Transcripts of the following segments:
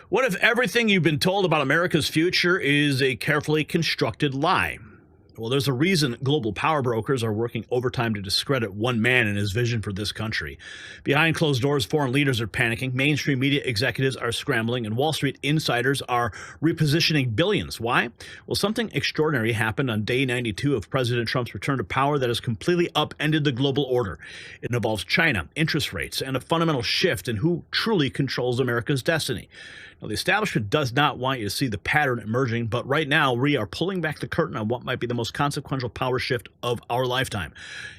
What if everything you've been told about America's future is a carefully constructed lie? Well, there's a reason global power brokers are working overtime to discredit one man and his vision for this country. Behind closed doors, foreign leaders are panicking, mainstream media executives are scrambling, and Wall Street insiders are repositioning billions. Why? Well, something extraordinary happened on day 92 of President Trump's return to power that has completely upended the global order. It involves China, interest rates, and a fundamental shift in who truly controls America's destiny. Now, the establishment does not want you to see the pattern emerging, but right now we are pulling back the curtain on what might be the most consequential power shift of our lifetime.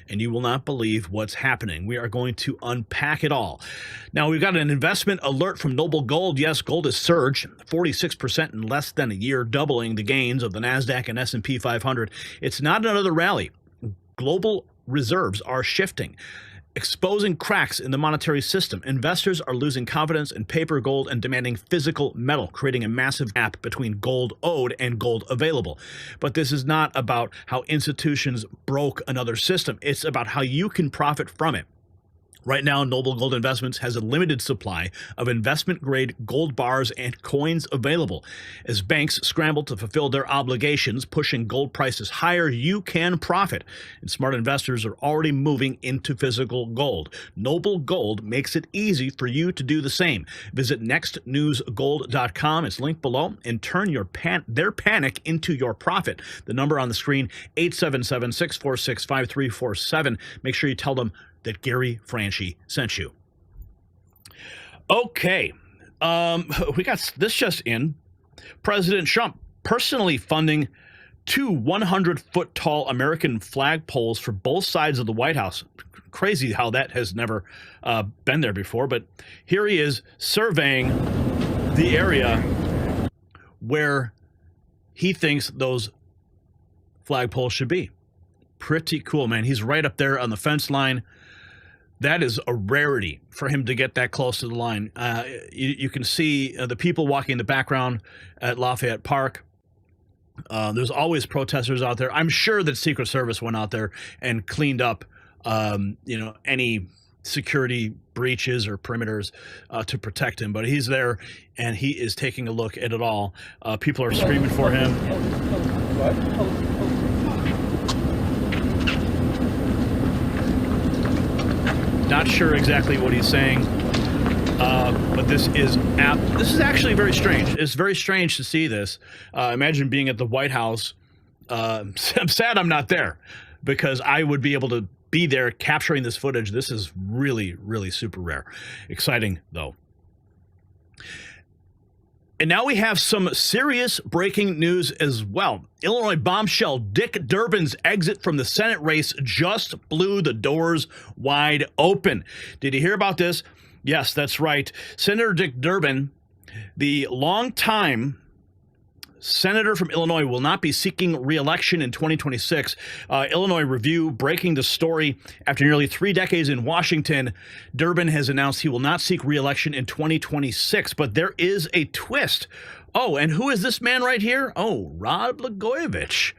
And you will not believe what's happening. We are going to unpack it all. Now, we've got an investment alert from Noble Gold. Yes, gold has surged 46% in less than a year, doubling the gains of the NASDAQ and S&P 500. It's not another rally. Global reserves are shifting, exposing cracks in the monetary system. Investors are losing confidence in paper gold and demanding physical metal, creating a massive gap between gold owed and gold available. But this is not about how institutions broke another system. It's about how you can profit from it. Right now, Noble Gold Investments has a limited supply of investment-grade gold bars and coins available. As banks scramble to fulfill their obligations, pushing gold prices higher, you can profit. And smart investors are already moving into physical gold. Noble Gold makes it easy for you to do the same. Visit nextnewsgold.com. It's linked below, and turn their panic into your profit. The number on the screen, 877-646-5347. Make sure you tell them that Gary Franchi sent you. Okay, we got this just in. President Trump personally funding two 100-foot-tall American flagpoles for both sides of the White House. Crazy how that has never been there before, but here he is surveying the area where he thinks those flagpoles should be. Pretty cool, man. He's right up there on the fence line. That is a rarity for him to get that close to the line. You can see the people walking in the background at Lafayette Park. There's always protesters out there. I'm sure that Secret Service went out there and cleaned up, any security breaches or perimeters to protect him. But he's there, and he is taking a look at it all. People are screaming for him. Not sure exactly what he's saying, but this is actually very strange. It's very strange to see this. Imagine being at the White House. I'm sad I'm not there, because I would be able to be there capturing this footage. This is really, really super rare. Exciting, though. And now we have some serious breaking news as well. Illinois bombshell Dick Durbin's exit from the Senate race just blew the doors wide open. Did you hear about this? Yes, that's right. Senator Dick Durbin, the longtime senator from Illinois, will not be seeking re-election in 2026. Illinois Review breaking the story. After nearly 3 decades in Washington, Durbin has announced he will not seek re-election in 2026. But there is a twist. Oh, and who is this man right here? Oh, Rod Blagojevich.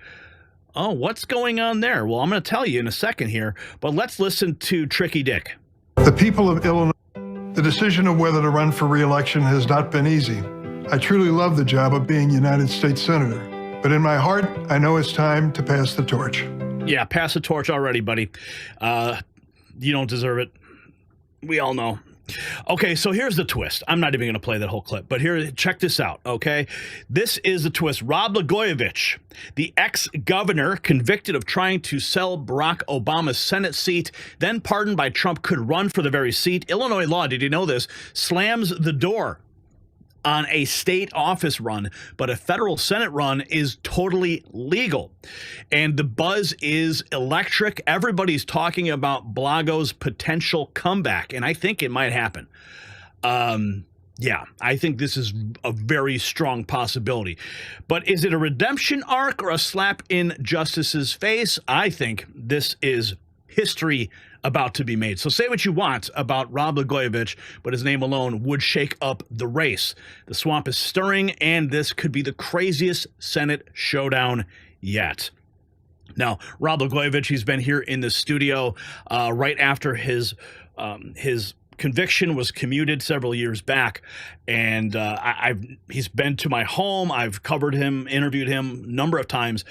Oh, what's going on there? Well, I'm going to tell you in a second here, but let's listen to Tricky Dick. The people of Illinois, the decision of whether to run for re-election has not been easy. I truly love the job of being United States Senator, but in my heart, I know it's time to pass the torch. Yeah, pass the torch already, buddy. You don't deserve it. We all know. Okay, so here's the twist. I'm not even going to play that whole clip, but here, check this out, okay? This is the twist. Rod Blagojevich, the ex-governor convicted of trying to sell Barack Obama's Senate seat, then pardoned by Trump, could run for the very seat. Illinois law, did you know this, slams the door on a state office run, but a federal Senate run is totally legal. And the buzz is electric. Everybody's talking about Blago's potential comeback, and I think it might happen. Yeah, I think this is a very strong possibility. But is it a redemption arc or a slap in Justice's face? I think this is history about to be made. So say what you want about Rod Blagojevich, but his name alone would shake up the race. The swamp is stirring, and this could be the craziest Senate showdown yet. Now, Rod Blagojevich, he's been here in the studio right after his conviction was commuted several years back, and he's been to my home. I've covered him, interviewed him a number of times.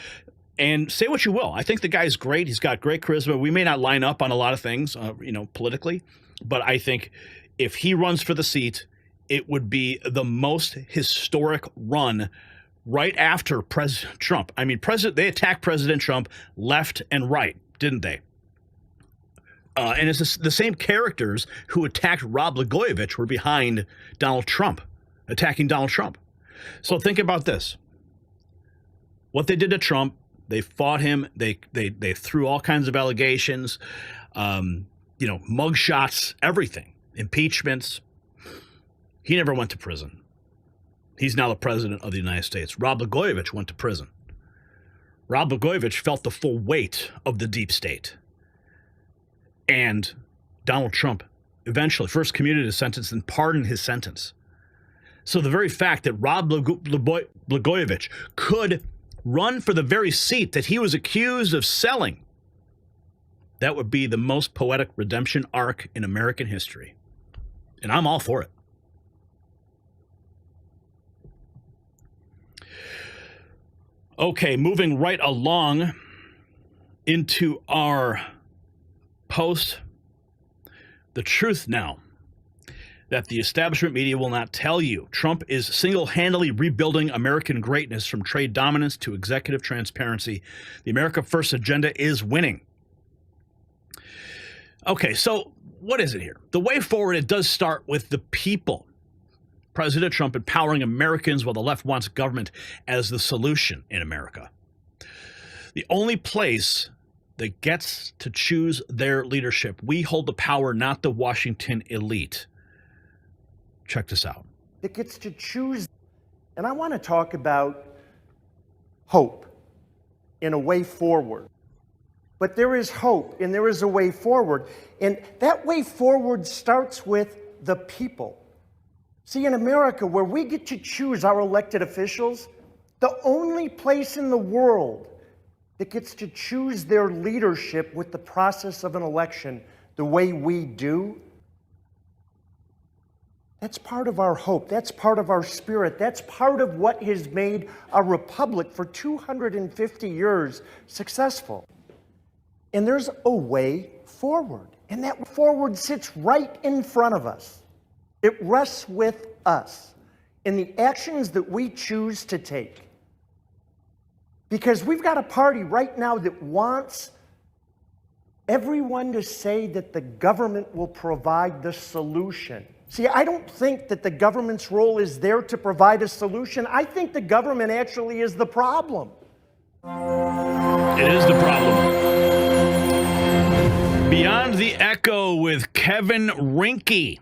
And say what you will, I think the guy's great. He's got great charisma. We may not line up on a lot of things, politically, but I think if he runs for the seat, it would be the most historic run right after President Trump. I mean, they attacked President Trump left and right, didn't they? And it's the same characters who attacked Rod Blagojevich were behind Donald Trump, attacking Donald Trump. So think about this. What they did to Trump, they fought him. They threw all kinds of allegations, mug shots, everything, impeachments. He never went to prison. He's now the president of the United States. Rod Blagojevich went to prison. Rod Blagojevich felt the full weight of the deep state. And Donald Trump eventually first commuted his sentence and pardoned his sentence. So the very fact that Rod Blagojevich could run for the very seat that he was accused of selling, that would be the most poetic redemption arc in American history. And I'm all for it. Okay, moving right along into our post. The truth now that the establishment media will not tell you. Trump is single-handedly rebuilding American greatness from trade dominance to executive transparency. The America First agenda is winning. Okay, so what is it here? The way forward, it does start with the people. President Trump empowering Americans while the left wants government as the solution in America. The only place that gets to choose their leadership. We hold the power, not the Washington elite. Check this out. That gets to choose. And I want to talk about hope in a way forward. But there is hope and there is a way forward. And that way forward starts with the people. See, in America, where we get to choose our elected officials, the only place in the world that gets to choose their leadership with the process of an election the way we do, that's part of our hope. That's part of our spirit. That's part of what has made a republic for 250 years successful. And there's a way forward. And that forward sits right in front of us. It rests with us in the actions that we choose to take. Because we've got a party right now that wants everyone to say that the government will provide the solution. See, I don't think that the government's role is there to provide a solution. I think the government actually is the problem. It is the problem. Beyond the Echo with Kevin Rinke.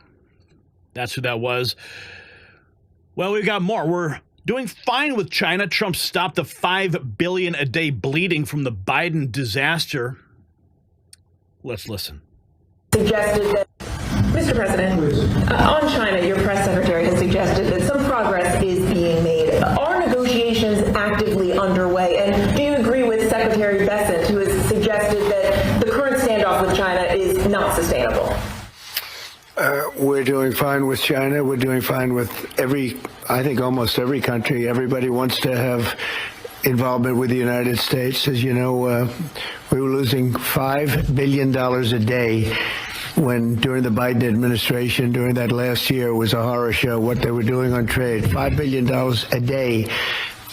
That's who that was. Well, we've got more. We're doing fine with China. Trump stopped the $5 billion a day bleeding from the Biden disaster. Let's listen. Suggested that, Mr. President, on China, your press secretary has suggested that some progress is being made. Are negotiations actively underway? And do you agree with Secretary Bessent, who has suggested that the current standoff with China is not sustainable? We're doing fine with China. We're doing fine with I think almost every country. Everybody wants to have involvement with the United States. As you know, we were losing $5 billion a day when during the Biden administration, during that last year, was a horror show what they were doing on trade. $5 billion a day.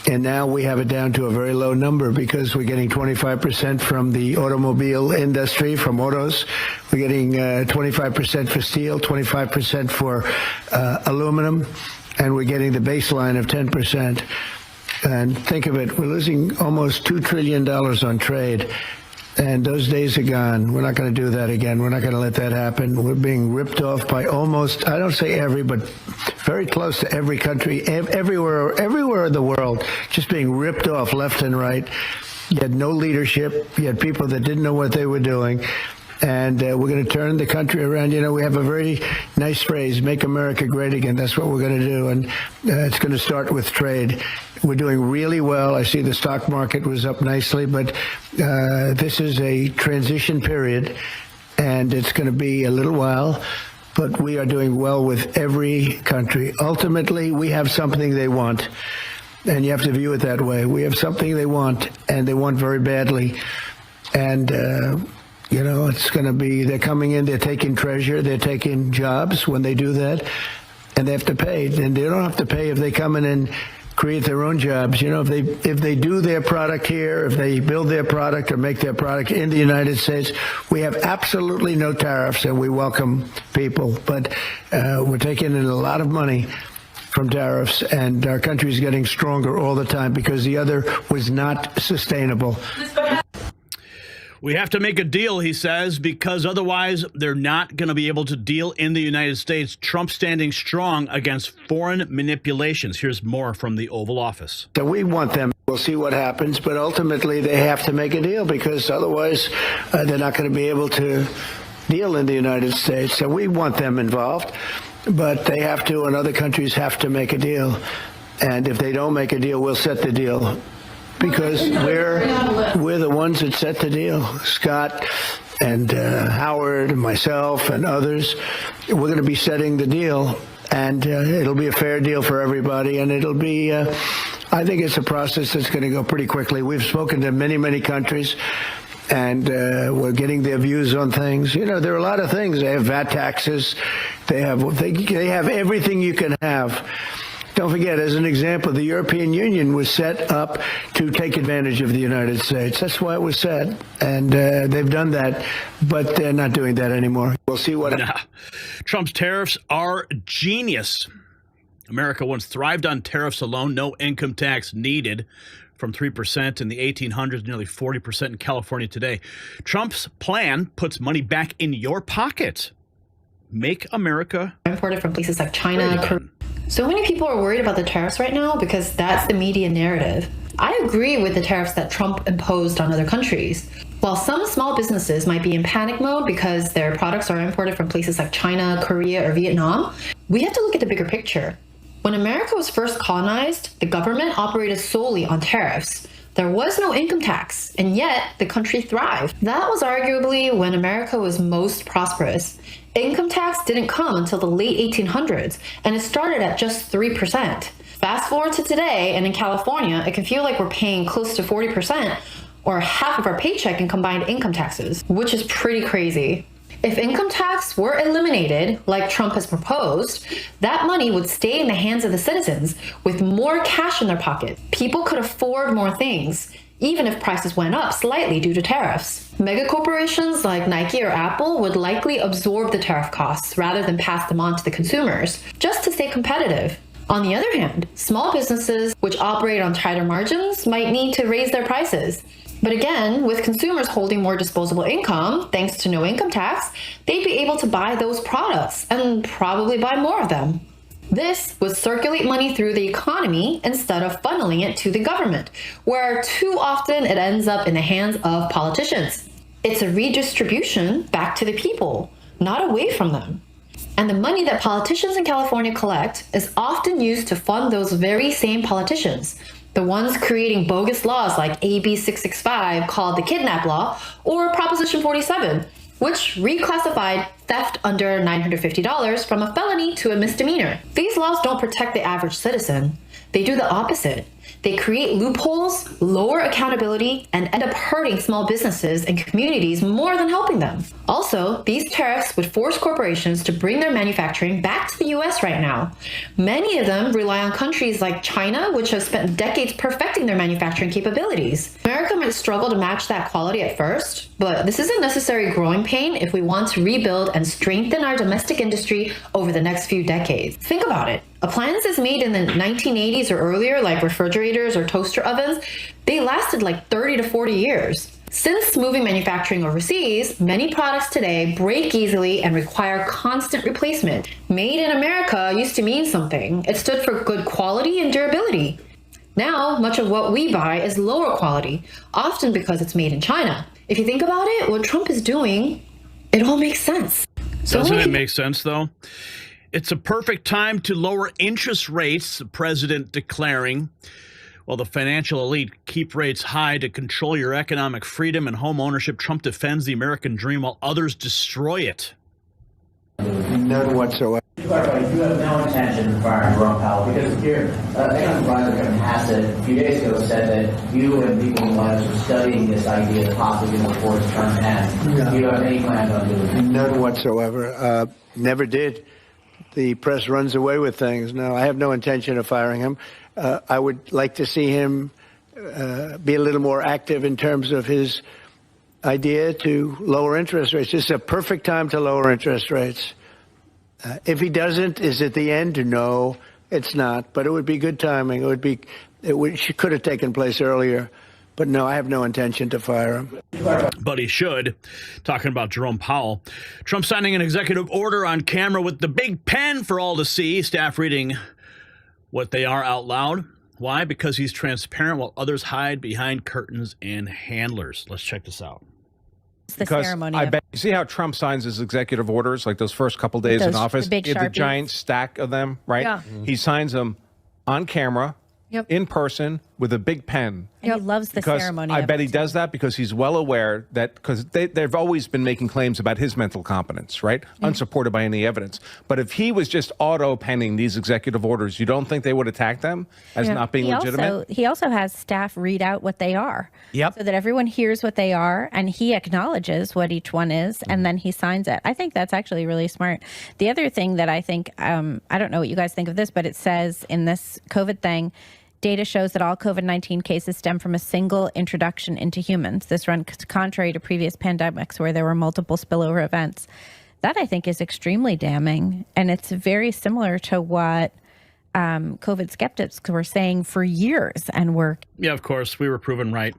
And now we have it down to a very low number because we're getting 25% from the automobile industry, from autos. We're getting 25% for steel, 25% for aluminum, and we're getting the baseline of 10%. And think of it, we're losing almost $2 trillion on trade. And those days are gone. We're not going to do that again. We're not going to let that happen. We're being ripped off by almost, I don't say every, but very close to every country, everywhere in the world, just being ripped off left and right. You had no leadership. You had people that didn't know what they were doing. And we're going to turn the country around. You know, we have a very nice phrase, make America great again. That's what we're going to do. And it's going to start with trade. We're doing really well. I see the stock market was up nicely, but this is a transition period, and it's going to be a little while. but we are doing well with every country. Ultimately, we have something they want, and you have to view it that way. We have something they want, and they want very badly. And, it's going to be, they're coming in, they're taking treasure, they're taking jobs when they do that, and they have to pay. And they don't have to pay if they come in and create their own jobs. If they do their product here, if they build their product or make their product in the United States, we have absolutely no tariffs, and we welcome people. But we're taking in a lot of money from tariffs, and our country is getting stronger all the time because the other was not sustainable. We have to make a deal, he says, because otherwise they're not going to be able to deal in the United States. Trump standing strong against foreign manipulations. Here's more from the Oval Office. So we want them. We'll see what happens, but ultimately they have to make a deal because otherwise they're not going to be able to deal in the United States. So we want them involved, but they have to, and other countries have to make a deal. And if they don't make a deal, we'll set the deal. Because we're the ones that set the deal. Scott and Howard and myself and others, we're going to be setting the deal, and it'll be a fair deal for everybody, and it'll be, I think it's a process that's going to go pretty quickly. We've spoken to many, many countries, and we're getting their views on things. There are a lot of things. They have VAT taxes. They have everything you can have. Don't forget, as an example, the European Union was set up to take advantage of the United States. That's why it was set, and they've done that, but they're not doing that anymore. We'll see what happens. Trump's tariffs are genius. America once thrived on tariffs alone, no income tax needed, from 3% in the 1800s, nearly 40% in California today. Trump's plan puts money back in your pocket. Make America imported from places like China. So many people are worried about the tariffs right now because that's the media narrative. I agree with the tariffs that Trump imposed on other countries. While some small businesses might be in panic mode because their products are imported from places like China, Korea, or Vietnam, we have to look at the bigger picture. When America was first colonized, the government operated solely on tariffs. There was no income tax, and yet the country thrived. That was arguably when America was most prosperous. Income tax didn't come until the late 1800s, and it started at just 3%. Fast forward to today, and in California, it can feel like we're paying close to 40%, or half of our paycheck in combined income taxes, which is pretty crazy. If income tax were eliminated, like Trump has proposed, that money would stay in the hands of the citizens with more cash in their pocket. People could afford more things, even if prices went up slightly due to tariffs. Mega corporations like Nike or Apple would likely absorb the tariff costs rather than pass them on to the consumers, just to stay competitive. On the other hand, small businesses, which operate on tighter margins, might need to raise their prices. But again, with consumers holding more disposable income, thanks to no income tax, they'd be able to buy those products and probably buy more of them. This would circulate money through the economy instead of funneling it to the government, where too often it ends up in the hands of politicians. It's a redistribution back to the people, not away from them. And the money that politicians in California collect is often used to fund those very same politicians, the ones creating bogus laws like AB 665 called the Kidnap Law or Proposition 47, which reclassified theft under $950 from a felony to a misdemeanor. These laws don't protect the average citizen. They do the opposite. They create loopholes, lower accountability, and end up hurting small businesses and communities more than helping them. Also, these tariffs would force corporations to bring their manufacturing back to the US right now. Many of them rely on countries like China, which have spent decades perfecting their manufacturing capabilities. America might struggle to match that quality at first, but this is a necessary growing pain if we want to rebuild and strengthen our domestic industry over the next few decades. Think about it. Appliances made in the 1980s or earlier, like refrigerators or toaster ovens, they lasted like 30 to 40 years. Since moving manufacturing overseas, many products today break easily and require constant replacement. Made in America used to mean something. It stood for good quality and durability. Now, much of what we buy is lower quality, often because it's made in China. If you think about it, what Trump is doing, it all makes sense. Doesn't it make sense, though? It's a perfect time to lower interest rates, the president declaring. While the financial elite keep rates high to control your economic freedom and home ownership, Trump defends the American dream while others destroy it. None whatsoever. You have no intention of firing Jerome Powell because your economic advisor Kevin Hassett a few days ago said that you and people in the White House are studying this idea of possibly going to force Trump's hand. Do you have any plans on doing that? None whatsoever. Never did. The press runs away with things. No, I have no intention of firing him. I would like to see him be a little more active in terms of his idea to lower interest rates. This is a perfect time to lower interest rates. If he doesn't, is it the end? No, it's not. But it would be good timing. It could have taken place earlier. But no, I have no intention to fire him. But he should. Talking about Jerome Powell. Trump signing an executive order on camera with the big pen for all to see. Staff reading what they are out loud. Why? Because he's transparent while others hide behind curtains and handlers. Let's check this out. The ceremony. I bet you see how Trump signs his executive orders, like those first couple days in office, the giant stack of them, right? Yeah. He signs them on camera, in person, with a big pen. And he loves the ceremony. I bet he does that because he's well aware that, because they've always been making claims about his mental competence, right? Unsupported by any evidence. But if he was just auto-penning these executive orders, you don't think they would attack them as not being legitimate? He also has staff read out what they are. So that everyone hears what they are, and he acknowledges what each one is, and then he signs it. I think that's actually really smart. The other thing that I think, I don't know what you guys think of this, but it says in this COVID thing, data shows that all COVID-19 cases stem from a single introduction into humans. This runs contrary to previous pandemics where there were multiple spillover events. That, I think, is extremely damning. And it's very similar to what COVID skeptics were saying for years. And yeah, of course, we were proven right.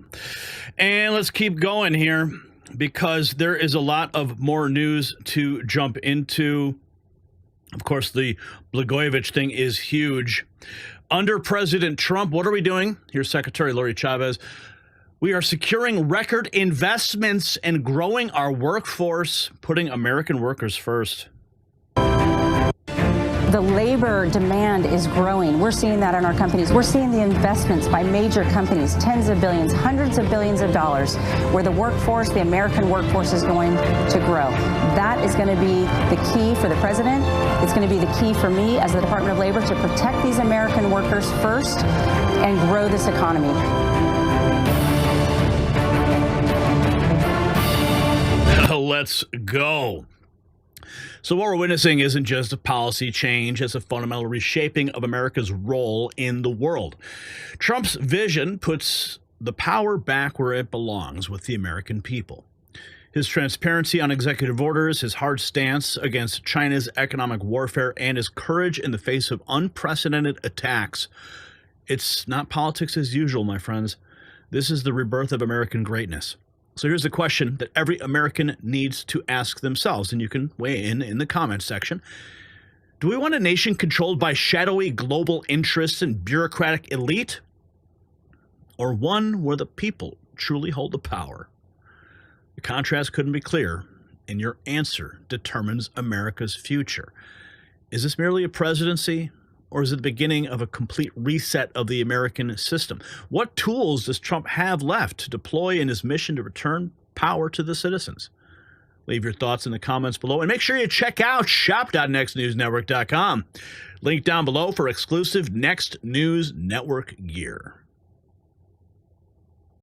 And let's keep going here because there is a lot of more news to jump into. Of course, the Blagojevich thing is huge. Under President Trump, what are we doing? Here's Secretary Lori Chavez. We are securing record investments and growing our workforce, putting American workers first. The labor demand is growing. We're seeing that in our companies. We're seeing the investments by major companies, tens of billions, hundreds of billions of dollars, where the workforce, the American workforce, is going to grow. That is going to be the key for the president. It's going to be the key for me as the Department of Labor to protect these American workers first and grow this economy. Let's go. So what we're witnessing isn't just a policy change, it's a fundamental reshaping of America's role in the world. Trump's vision puts the power back where it belongs, with the American people. His transparency on executive orders, his hard stance against China's economic warfare, and his courage in the face of unprecedented attacks. It's not politics as usual, my friends. This is the rebirth of American greatness. So here's a question that every American needs to ask themselves, and you can weigh in the comments section. Do we want a nation controlled by shadowy global interests and bureaucratic elite, or one where the people truly hold the power? The contrast couldn't be clearer, and your answer determines America's future. Is this merely a presidency, or is it the beginning of a complete reset of the American system? What tools does Trump have left to deploy in his mission to return power to the citizens? Leave your thoughts in the comments below, and make sure you check out shop.nextnewsnetwork.com. Link down below for exclusive Next News Network gear.